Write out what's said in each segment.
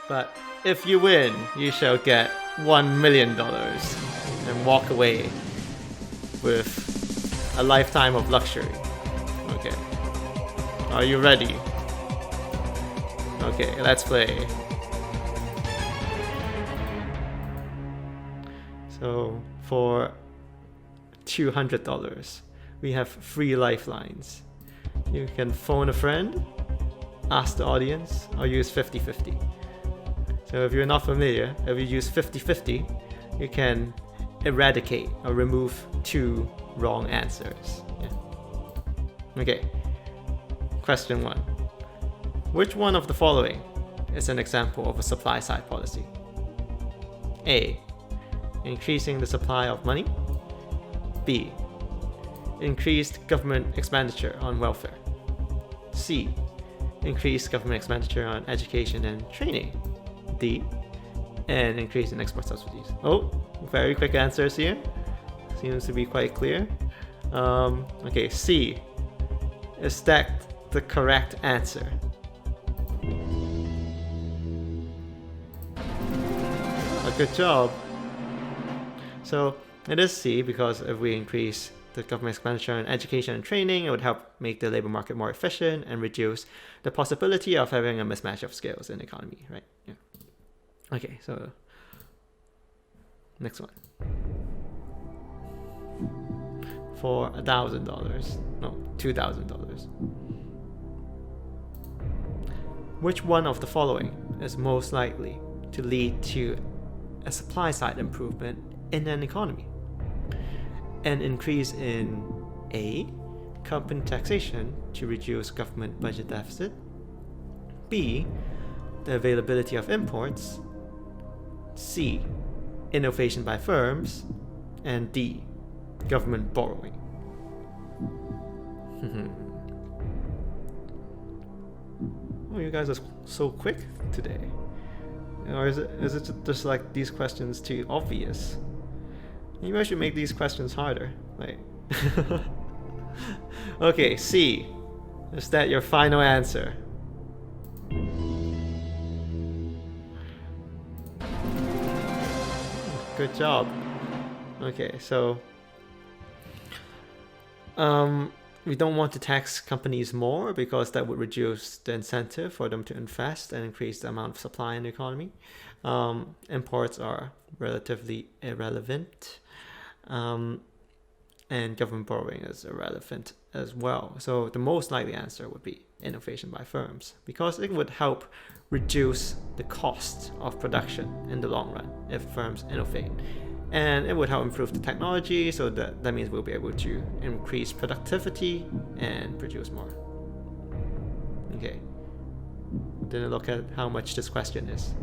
But if you win, you shall get $1 million and walk away with a lifetime of luxury. Okay. Are you ready? Okay, let's play. So for $200, we have 3 lifelines. You can phone a friend, ask the audience, or use 50-50. So if you're not familiar, if you use 50-50, you can eradicate or remove 2 wrong answers. Yeah. Okay. Question 1. Which one of the following is an example of a supply side policy? A. Increasing the supply of money. B. Increased government expenditure on welfare. C. Increased government expenditure on education and training. D. And increase in export subsidies. Oh, very quick answers here. Seems to be quite clear. Okay, C. Is that the correct answer? Good job. So it is C, because if we increase the government expenditure on education and training, it would help make the labor market more efficient and reduce the possibility of having a mismatch of skills in the economy, right? Yeah. Okay, so next one. For $1,000, no, $2,000. Which one of the following is most likely to lead to a supply side improvement in an economy? An increase in A. Company taxation to reduce government budget deficit. B. The availability of imports. C. Innovation by firms. And D. Government borrowing. Oh, you guys are so quick today. Or is it just like these questions too obvious? Maybe I should make these questions harder. Like, okay, C. Is that your final answer? Good job. Okay, so we don't want to tax companies more because that would reduce the incentive for them to invest and increase the amount of supply in the economy. Imports are relatively irrelevant, and government borrowing is irrelevant as well. So the most likely answer would be innovation by firms, because it would help reduce the cost of production in the long run if firms innovate. And it would help improve the technology, so that means we'll be able to increase productivity and produce more. Okay. Didn't look at how much this question is.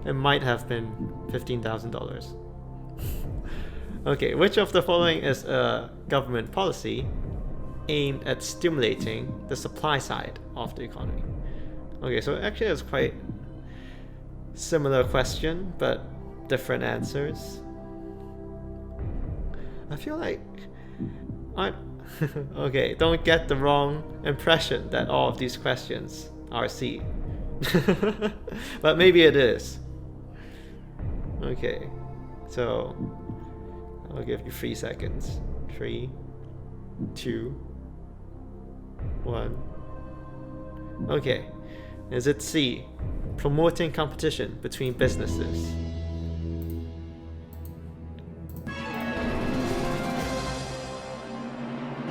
It might have been $15,000. Okay, which of the following is a government policy aimed at stimulating the supply side of the economy? Okay, so actually it's quite similar question, but different answers. I feel like okay, don't get the wrong impression that all of these questions are C. But maybe it is. Okay, so I'll give you 3 seconds. 3, 2, 1. Okay, is it C? Promoting competition between businesses.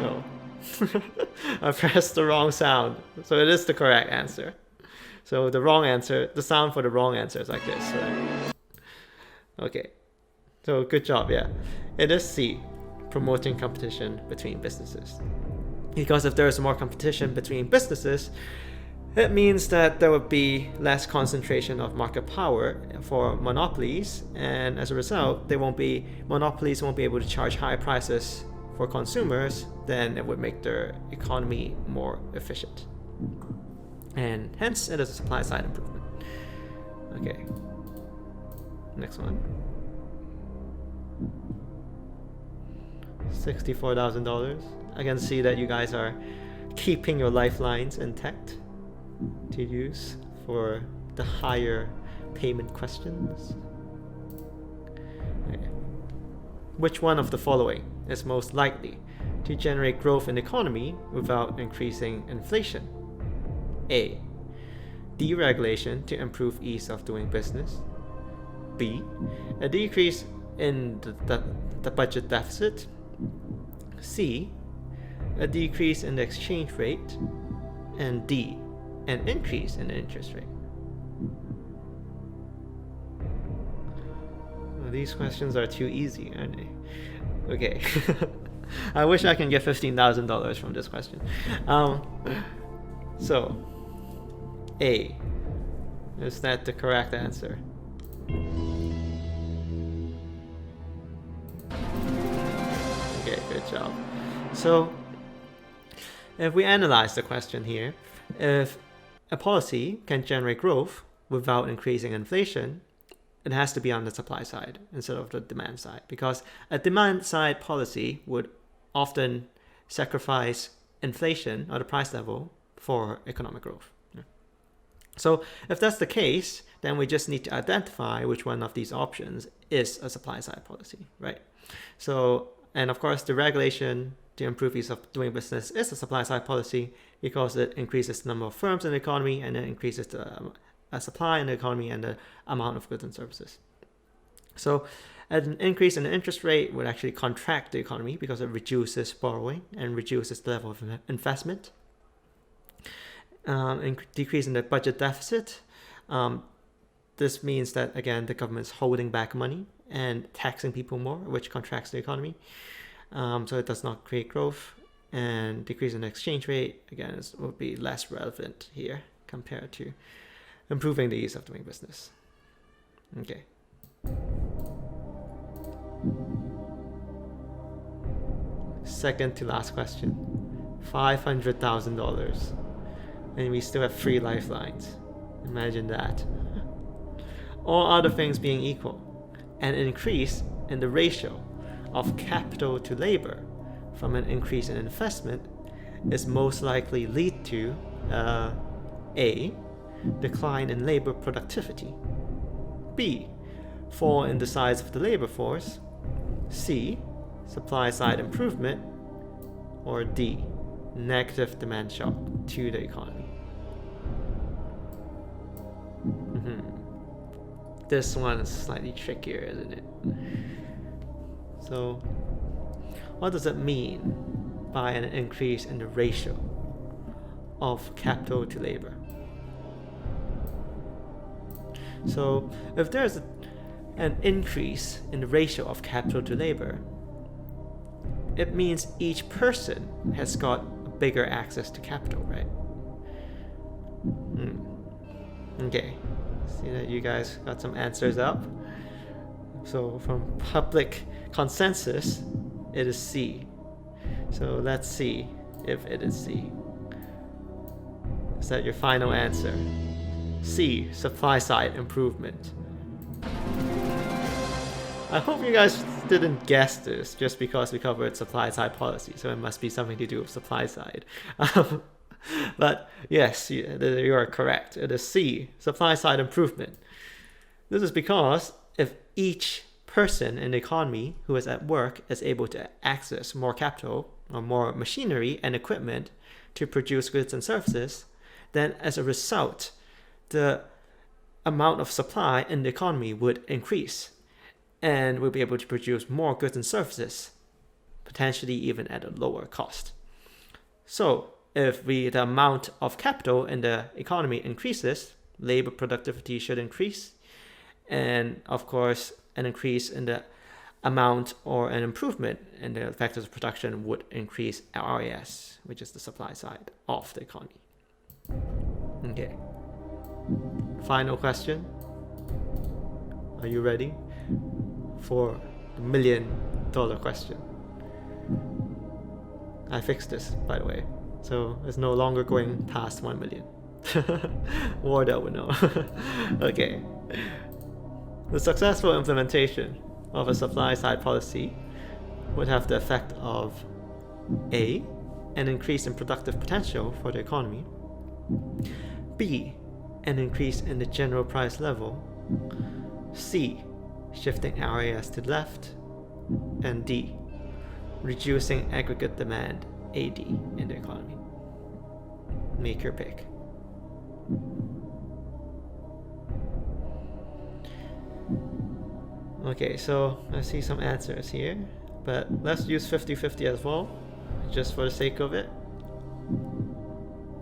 No. I pressed the wrong sound. So it is the correct answer. So the wrong answer, the sound for the wrong answer is like this. Okay. So good job, yeah. It is C. Promoting competition between businesses. Because if there is more competition between businesses, it means that there would be less concentration of market power for monopolies, and as a result, monopolies won't be able to charge high prices for consumers. Then it would make their economy more efficient, and hence it is a supply side improvement. Okay, next one. $64,000. I can see that you guys are keeping your lifelines intact to use for the higher payment questions. Okay. Which one of the following is most likely to generate growth in the economy without increasing inflation? A. Deregulation to improve ease of doing business. B. A decrease in the budget deficit. C. A decrease in the exchange rate. And D. An increase in the interest rate. Well, these questions are too easy, aren't they? Okay. I wish I can get $15,000 from this question. So, A. Is that the correct answer? Okay, good job. So, if we analyze the question here, if a policy can generate growth without increasing inflation, it has to be on the supply side instead of the demand side, because a demand side policy would often sacrifice inflation or the price level for economic growth. So if that's the case, then we just need to identify which one of these options is a supply side policy, right? So, and of course, the regulation to improve ease of doing business is a supply side policy because it increases the number of firms in the economy and it increases the supply in the economy and the amount of goods and services. So an increase in the interest rate would actually contract the economy because it reduces borrowing and reduces the level of investment. Decrease in the budget deficit. This means that, again, the government is holding back money and taxing people more, which contracts the economy. So it does not create growth. And decrease in the exchange rate, again, would be less relevant here compared to improving the ease of doing business. Okay. Second to last question. $500,000. And we still have 3 lifelines. Imagine that. All other things being equal, an increase in the ratio of capital to labor from an increase in investment is most likely lead to A. Decline in labor productivity. B. Fall in the size of the labor force. C. Supply side improvement. Or D. Negative demand shock to the economy. This one is slightly trickier, isn't it? So, what does it mean by an increase in the ratio of capital to labor? So, if there's an increase in the ratio of capital to labor, it means each person has got bigger access to capital, right? Okay, see that you guys got some answers up. So from public consensus, it is C. So let's see if it is C. Is that your final answer? C, supply side improvement. I hope you guys didn't guess this just because we covered supply side policy, so it must be something to do with supply side. But yes, you are correct. It is C, supply side improvement. This is because if each person in the economy who is at work is able to access more capital or more machinery and equipment to produce goods and services, then as a result, the amount of supply in the economy would increase. And we'll be able to produce more goods and services, potentially even at a lower cost. So if the amount of capital in the economy increases, labor productivity should increase. And of course, an increase in the amount or an improvement in the factors of production would increase RAS, which is the supply side of the economy. Okay. Final question. Are you ready for the $1 million question? I fixed this, by the way, so it's no longer going past 1 million. Wardell would know. Okay. The successful implementation of a supply side policy would have the effect of A. An increase in productive potential for the economy. B. An increase in the general price level C, shifting RAS to the left, and D, reducing aggregate demand AD in the economy. Make your pick. Okay, so I see some answers here, but let's use 50-50 as well, just for the sake of it.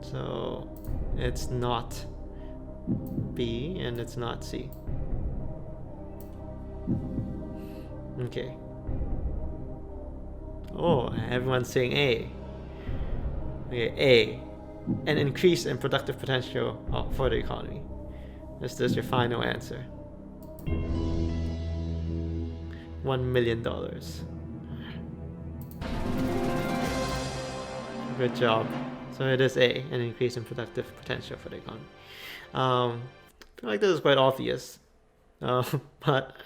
So it's not B and it's not C. Okay. Oh, everyone's saying A. Okay, A. An increase in productive potential for the economy. This is your final answer. $1 million. Good job. So it is A, an increase in productive potential for the economy. I feel like this is quite obvious, but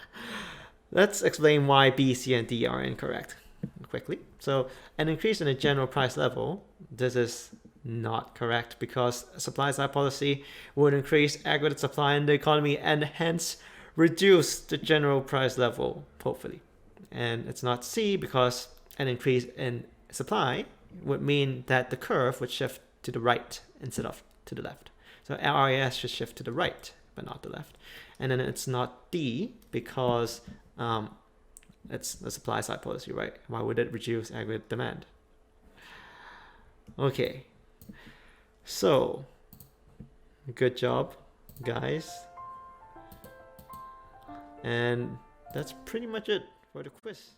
let's explain why B, C, and D are incorrect quickly. So an increase in the general price level, this is not correct because supply side policy would increase aggregate supply in the economy and hence reduce the general price level, hopefully. And it's not C because an increase in supply would mean that the curve would shift to the right instead of to the left. So RAS should shift to the right, but not the left. And then it's not D because it's the supply side policy, right? Why would it reduce aggregate demand? Okay. So, good job, guys. And that's pretty much it for the quiz.